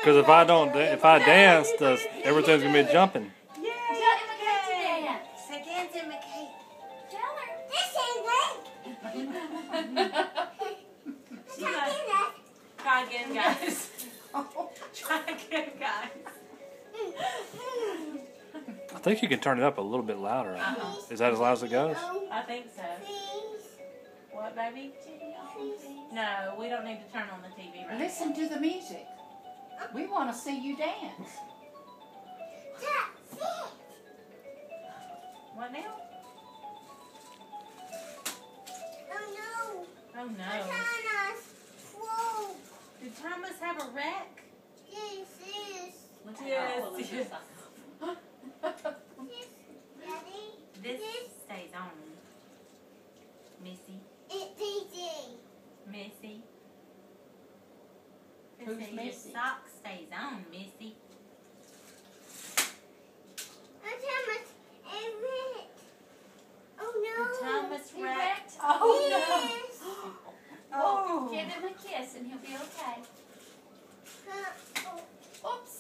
Because if if I dance, everything's gonna be jumping. Yeah. Say dance in McKay. Tell her. Try again, guys. Try again, guys. I think you can turn it up a little bit louder. Is that as loud as it goes? I think so. What, baby? No, we don't need to turn on the TV right Listen to the music. We want to see you dance. What now? Oh no. Did Thomas have a wreck? Yes. This stays on. Missy. Missy. Who's Your Missy? sock stays on, Missy. Thomas wrecked. Oh Oh, give him a kiss and he'll be okay. no. Oops.